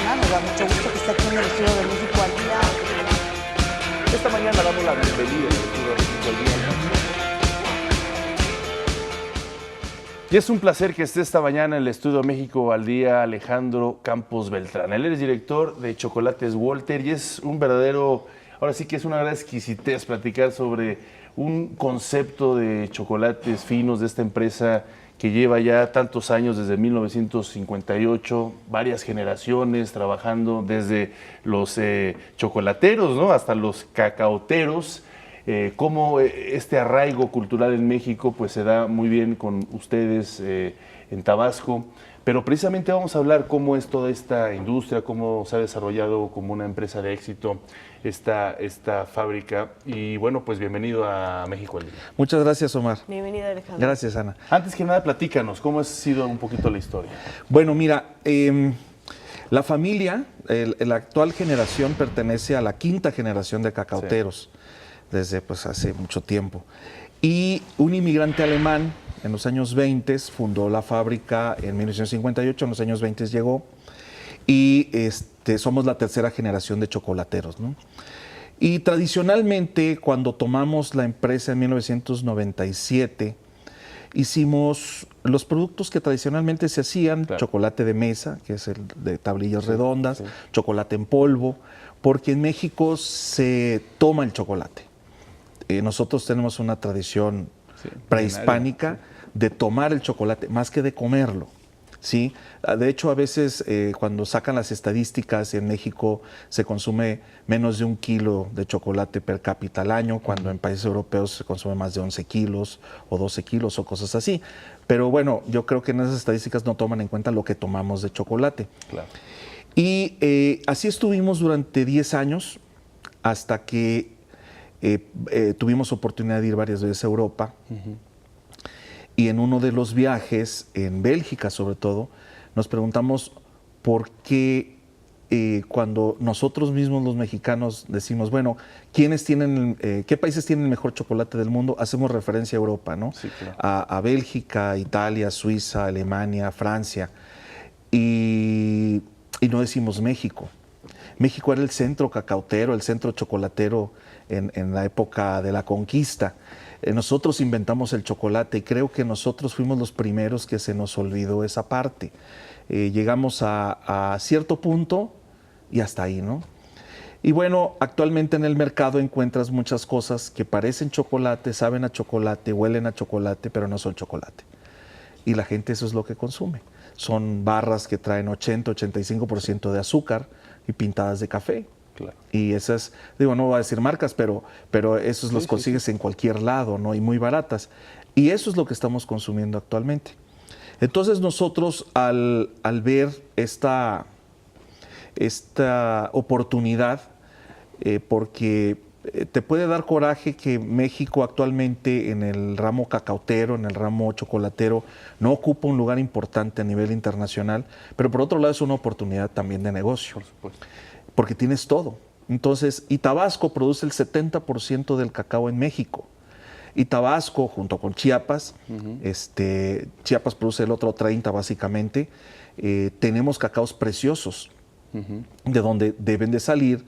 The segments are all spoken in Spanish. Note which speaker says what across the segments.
Speaker 1: semana. Nos da mucho gusto que esté aquí en el Estudio de México al Día.
Speaker 2: Esta mañana damos la bienvenida al Estudio de México al Día. Y es un placer que esté esta mañana en el Estudio México al Día Alejandro Campos Beltrán. Él es director de Chocolates Walter y es un verdadero, ahora sí que es una gran exquisitez platicar sobre un concepto de chocolates finos de esta empresa que lleva ya tantos años, desde 1958, varias generaciones trabajando desde los chocolateros, ¿no?, hasta los cacaoteros. Cómo este arraigo cultural en México pues se da muy bien con ustedes en Tabasco, pero precisamente vamos a hablar cómo es toda esta industria, cómo se ha desarrollado como una empresa de éxito esta fábrica. Y bueno, pues bienvenido a México al Día.
Speaker 3: Muchas gracias, Omar.
Speaker 1: Bienvenido, Alejandro.
Speaker 3: Gracias, Ana.
Speaker 2: Antes que nada, platícanos, ¿cómo ha sido un poquito la historia?
Speaker 3: Bueno, mira, la familia, la actual generación pertenece a la quinta generación de cacaoteros. Sí. Desde pues hace mucho tiempo. Y un inmigrante alemán en los años 20 fundó la fábrica en 1958, en los años 20 llegó, y somos la tercera generación de chocolateros, ¿no? Y tradicionalmente, cuando tomamos la empresa en 1997, hicimos los productos que tradicionalmente se hacían, claro. Chocolate de mesa, que es el de tablillas redondas, sí. Chocolate en polvo, porque en México se toma el chocolate. Nosotros tenemos una tradición prehispánica de tomar el chocolate más que de comerlo, ¿sí? De hecho, a veces cuando sacan las estadísticas, en México se consume menos de 1 kilo de chocolate per cápita al año, cuando en países europeos se consume más de 11 kilos o 12 kilos o cosas así. Pero bueno, yo creo que en esas estadísticas no toman en cuenta lo que tomamos de chocolate. Claro. Y así estuvimos durante 10 años hasta que tuvimos oportunidad de ir varias veces a Europa. Y en uno de los viajes, en Bélgica sobre todo, nos preguntamos por qué cuando nosotros mismos los mexicanos decimos, bueno, ¿qué países tienen el mejor chocolate del mundo? Hacemos referencia a Europa, ¿no? Sí, claro. A Bélgica, Italia, Suiza, Alemania, Francia. Y no decimos México. México era el centro cacaotero, el centro chocolatero en la época de la conquista. Nosotros inventamos el chocolate y creo que nosotros fuimos los primeros que se nos olvidó esa parte. Llegamos a cierto punto y hasta ahí, ¿no? Y bueno, actualmente en el mercado encuentras muchas cosas que parecen chocolate, saben a chocolate, huelen a chocolate, pero no son chocolate. Y la gente eso es lo que consume. Son barras que traen 80-85% de azúcar y pintadas de café. Claro. Y esas, digo, no voy a decir marcas, pero esos los consigues en cualquier lado, ¿no? Y muy baratas. Y eso es lo que estamos consumiendo actualmente. Entonces nosotros al ver esta oportunidad, porque te puede dar coraje que México actualmente en el ramo cacautero, en el ramo chocolatero, no ocupa un lugar importante a nivel internacional, pero por otro lado es una oportunidad también de negocio. Por supuesto. Porque tienes todo. Entonces, y Tabasco produce el 70% del cacao en México. Y Tabasco, junto con Chiapas, Chiapas produce el otro 30% básicamente, tenemos cacaos preciosos, de donde deben de salir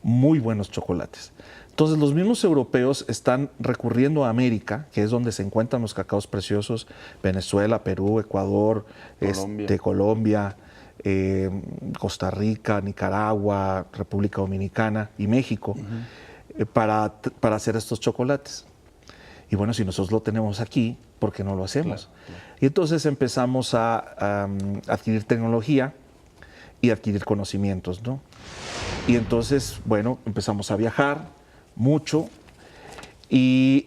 Speaker 3: muy buenos chocolates. Entonces, los mismos europeos están recurriendo a América, que es donde se encuentran los cacaos preciosos, Venezuela, Perú, Ecuador, Colombia, Costa Rica, Nicaragua, República Dominicana y México, para hacer estos chocolates. Y bueno, si nosotros lo tenemos aquí, ¿por qué no lo hacemos? Claro, claro. Y entonces empezamos a adquirir tecnología y adquirir conocimientos, ¿no? Y entonces, bueno, empezamos a viajar mucho y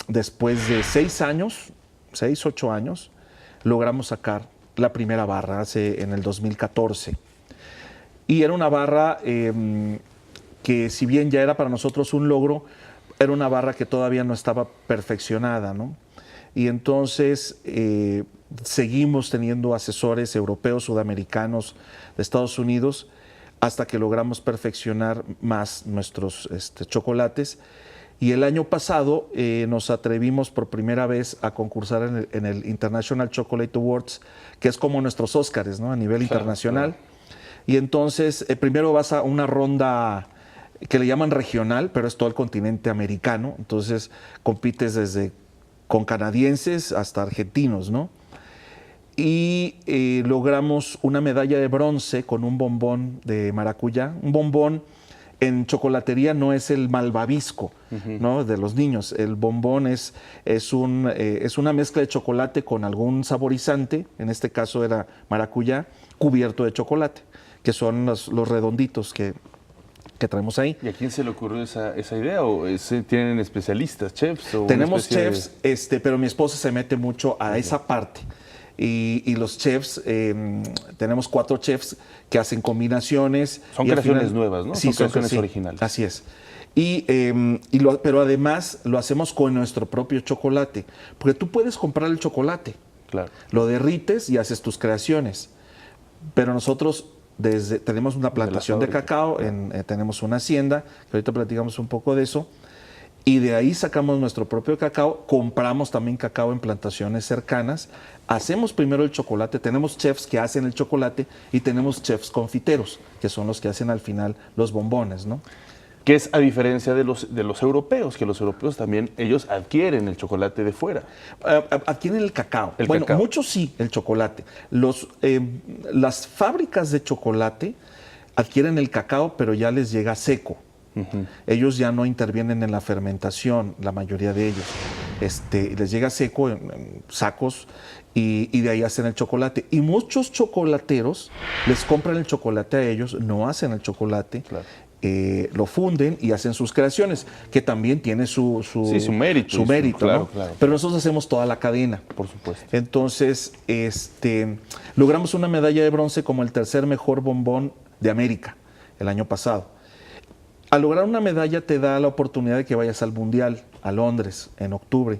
Speaker 3: después de 8 años, logramos sacar la primera barra en el 2014. Y era una barra que, si bien ya era para nosotros un logro, era una barra que todavía no estaba perfeccionada, ¿no? Y entonces seguimos teniendo asesores europeos, sudamericanos, de Estados Unidos, hasta que logramos perfeccionar más nuestros chocolates. Y el año pasado nos atrevimos por primera vez a concursar en el International Chocolate Awards, que es como nuestros Óscares, ¿no? A nivel internacional. Y entonces, primero vas a una ronda que le llaman regional, pero es todo el continente americano. Entonces, compites desde con canadienses hasta argentinos, ¿no? Y logramos una medalla de bronce con un bombón de maracuyá. Un bombón en chocolatería no es el malvavisco, ¿no? De los niños. El bombón es una mezcla de chocolate con algún saborizante, en este caso era maracuyá, cubierto de chocolate, que son los redonditos que traemos ahí.
Speaker 2: ¿Y a quién se le ocurrió esa idea? ¿O tienen especialistas, chefs? O
Speaker 3: tenemos chefs, pero mi esposa se mete mucho a esa parte. Y los chefs, tenemos 4 chefs que hacen combinaciones.
Speaker 2: Son creaciones nuevas, ¿no?
Speaker 3: Sí,
Speaker 2: son creaciones originales.
Speaker 3: Así es. Pero además lo hacemos con nuestro propio chocolate. Porque tú puedes comprar el chocolate,
Speaker 2: Claro.
Speaker 3: lo derrites y haces tus creaciones. Pero nosotros tenemos una plantación de cacao, tenemos una hacienda, que ahorita platicamos un poco de eso, y de ahí sacamos nuestro propio cacao, compramos también cacao en plantaciones cercanas, hacemos primero el chocolate, tenemos chefs que hacen el chocolate y tenemos chefs confiteros, que son los que hacen al final los bombones, ¿no?
Speaker 2: Que es a diferencia de los europeos, que los europeos también, ellos adquieren el chocolate de fuera.
Speaker 3: Adquieren el cacao. Cacao. Muchos sí, el chocolate. Las fábricas de chocolate adquieren el cacao, pero ya les llega seco. Ellos ya no intervienen en la fermentación, la mayoría de ellos. Les llega seco en sacos y de ahí hacen el chocolate. Y muchos chocolateros les compran el chocolate a ellos, no hacen el chocolate. Claro. Lo funden y hacen sus creaciones, que también tiene su mérito. Su mérito, claro, ¿no? Claro. Pero nosotros hacemos toda la cadena.
Speaker 2: Por supuesto.
Speaker 3: Entonces, logramos una medalla de bronce como el tercer mejor bombón de América el año pasado. Al lograr una medalla te da la oportunidad de que vayas al Mundial, a Londres, en octubre.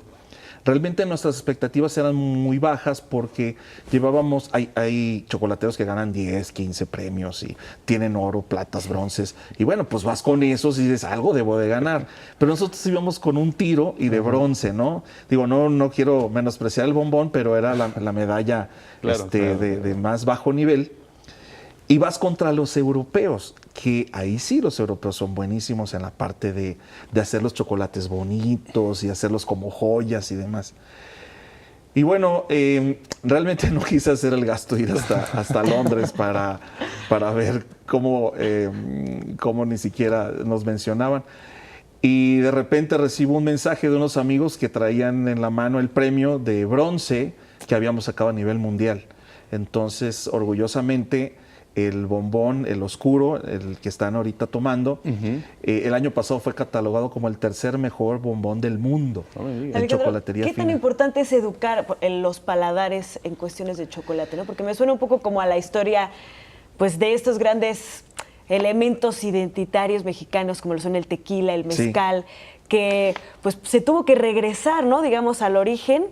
Speaker 3: Realmente nuestras expectativas eran muy bajas porque hay chocolateros que ganan 10, 15 premios y tienen oro, platas, bronces. Y bueno, pues vas con esos y dices, algo debo de ganar. Pero nosotros íbamos con un tiro y de bronce, ¿no? Digo, no quiero menospreciar el bombón, pero era la medalla de más bajo nivel. Y vas contra los europeos, que ahí sí los europeos son buenísimos en la parte de hacer los chocolates bonitos y hacerlos como joyas y demás. Y bueno, realmente no quise hacer el gasto ir hasta Londres para ver cómo ni siquiera nos mencionaban. Y de repente recibo un mensaje de unos amigos que traían en la mano el premio de bronce que habíamos sacado a nivel mundial. Entonces, orgullosamente, el bombón, el oscuro, el que están ahorita tomando, el año pasado fue catalogado como el tercer mejor bombón del mundo en chocolatería
Speaker 1: fina. ¿Qué tan
Speaker 3: fina.
Speaker 1: importante es educar en los paladares en cuestiones de chocolate, ¿no? Porque me suena un poco como a la historia, pues, de estos grandes elementos identitarios mexicanos, como lo son el tequila, el mezcal, que pues se tuvo que regresar, ¿no? Digamos, al origen,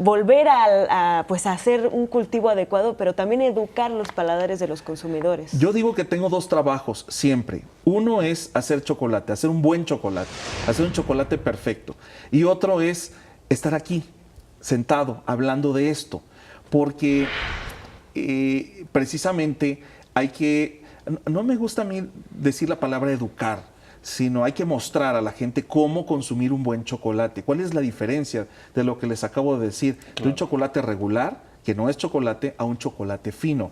Speaker 1: volver a hacer un cultivo adecuado, pero también educar los paladares de los consumidores.
Speaker 3: Yo digo que tengo 2 trabajos siempre. Uno es hacer chocolate, hacer un buen chocolate, hacer un chocolate perfecto. Y otro es estar aquí, sentado, hablando de esto. Porque precisamente no me gusta a mí decir la palabra educar, sino hay que mostrar a la gente cómo consumir un buen chocolate. ¿Cuál es la diferencia de lo que les acabo de decir? Claro. De un chocolate regular, que no es chocolate, a un chocolate fino.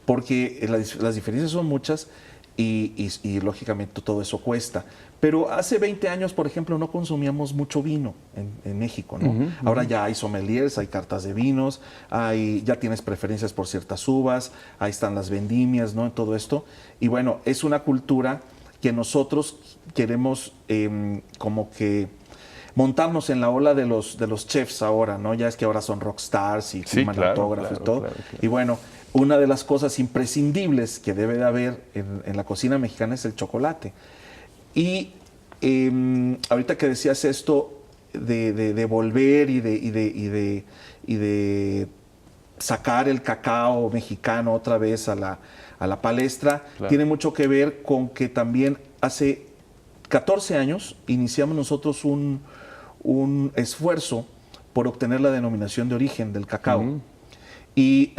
Speaker 3: Porque las diferencias son muchas y lógicamente todo eso cuesta. Pero hace 20 años, por ejemplo, no consumíamos mucho vino en México, ¿no? Ahora ya hay sommeliers, hay cartas de vinos, ya tienes preferencias por ciertas uvas, ahí están las vendimias, ¿no? Todo esto. Y bueno, es una cultura que nosotros queremos como que montarnos en la ola de los chefs ahora, ¿no? Ya es que ahora son rockstars y firman autógrafos y todo. Claro. Y bueno, una de las cosas imprescindibles que debe de haber en la cocina mexicana es el chocolate. Y ahorita que decías esto de volver y de sacar el cacao mexicano otra vez a la palestra, claro, tiene mucho que ver con que también hace 14 años iniciamos nosotros un esfuerzo por obtener la denominación de origen del cacao. Y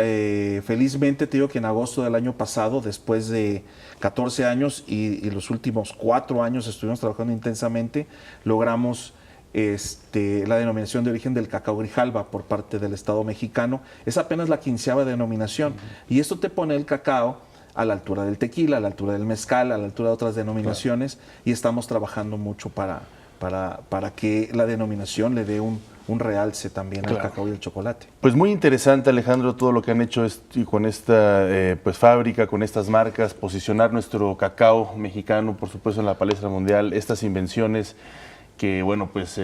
Speaker 3: felizmente te digo que en agosto del año pasado, después de 14 años y los últimos 4 años estuvimos trabajando intensamente, logramos la denominación de origen del cacao Grijalba por parte del Estado mexicano. Es apenas la 15ª denominación. Y esto te pone el cacao a la altura del tequila, a la altura del mezcal, a la altura de otras denominaciones, y estamos trabajando mucho para que la denominación le dé un realce también al cacao y al chocolate.
Speaker 2: Pues muy interesante, Alejandro, todo lo que han hecho con esta pues fábrica, con estas marcas, posicionar nuestro cacao mexicano, por supuesto, en la palestra mundial, estas invenciones que, bueno, pues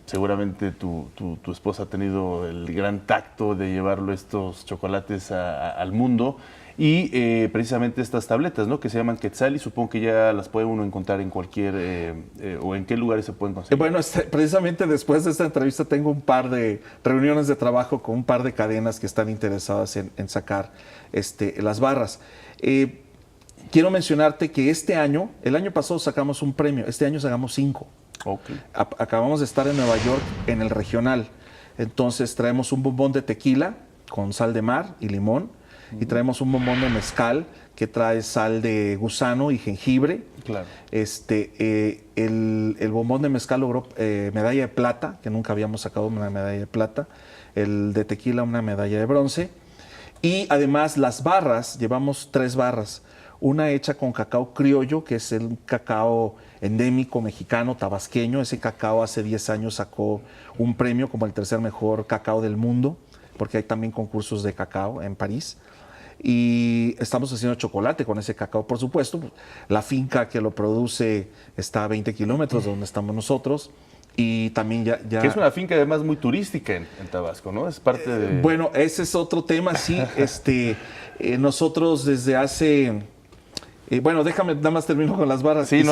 Speaker 2: seguramente tu esposa ha tenido el gran tacto de llevarlo estos chocolates al mundo. Y precisamente estas tabletas, ¿no?, que se llaman Quetzal, y supongo que ya las puede uno encontrar en cualquier, o en qué lugares se pueden conseguir.
Speaker 3: Bueno, precisamente después de esta entrevista tengo un par de reuniones de trabajo con un par de cadenas que están interesadas en sacar las barras. Quiero mencionarte que el año pasado sacamos un premio, este año sacamos 5.
Speaker 2: Okay.
Speaker 3: Acabamos de estar en Nueva York en el regional, entonces traemos un bombón de tequila con sal de mar y limón, y traemos un bombón de mezcal que trae sal de gusano y jengibre.
Speaker 2: Claro.
Speaker 3: El bombón de mezcal logró medalla de plata, que nunca habíamos sacado una medalla de plata. El de tequila una medalla de bronce. Y además las barras, llevamos 3 barras. Una hecha con cacao criollo, que es el cacao endémico mexicano, tabasqueño. Ese cacao hace 10 años sacó un premio como el 3er mejor cacao del mundo, porque hay también concursos de cacao en París. Y estamos haciendo chocolate con ese cacao, por supuesto. La finca que lo produce está a 20 kilómetros de donde estamos nosotros. Y también ya...
Speaker 2: Que es una finca además muy turística en Tabasco, ¿no? Es parte de...
Speaker 3: Bueno, ese es otro tema, sí. Nosotros desde hace... bueno, déjame, nada más termino con las barras.
Speaker 2: Sí,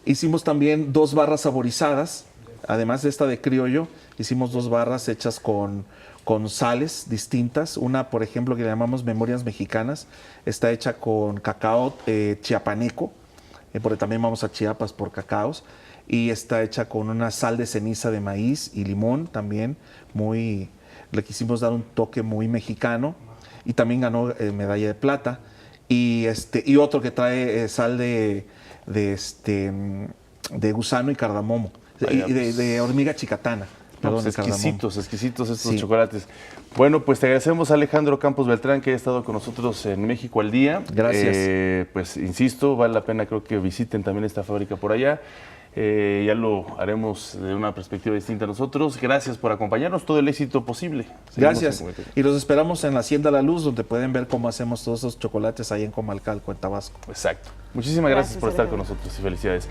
Speaker 3: Hicimos también 2 barras saborizadas. Además de esta de criollo, hicimos 2 barras hechas con sales distintas. Una, por ejemplo, que le llamamos Memorias Mexicanas, está hecha con cacao chiapaneco, porque también vamos a Chiapas por cacaos, y está hecha con una sal de ceniza de maíz y limón también, le quisimos dar un toque muy mexicano, y también ganó medalla de plata. Y otro que trae sal de gusano y cardamomo, y de hormiga chicatana.
Speaker 2: Perdón, exquisitos estos chocolates. Bueno, pues te agradecemos a Alejandro Campos Beltrán, que ha estado con nosotros en México al Día.
Speaker 3: Gracias.
Speaker 2: Pues insisto, vale la pena, creo que visiten también esta fábrica por allá. Ya lo haremos de una perspectiva distinta a nosotros. Gracias por acompañarnos, todo el éxito posible.
Speaker 3: Gracias. Y los esperamos en la Hacienda La Luz, donde pueden ver cómo hacemos todos esos chocolates ahí en Comalcalco, en Tabasco.
Speaker 2: Exacto. Muchísimas gracias por estar con nosotros y felicidades.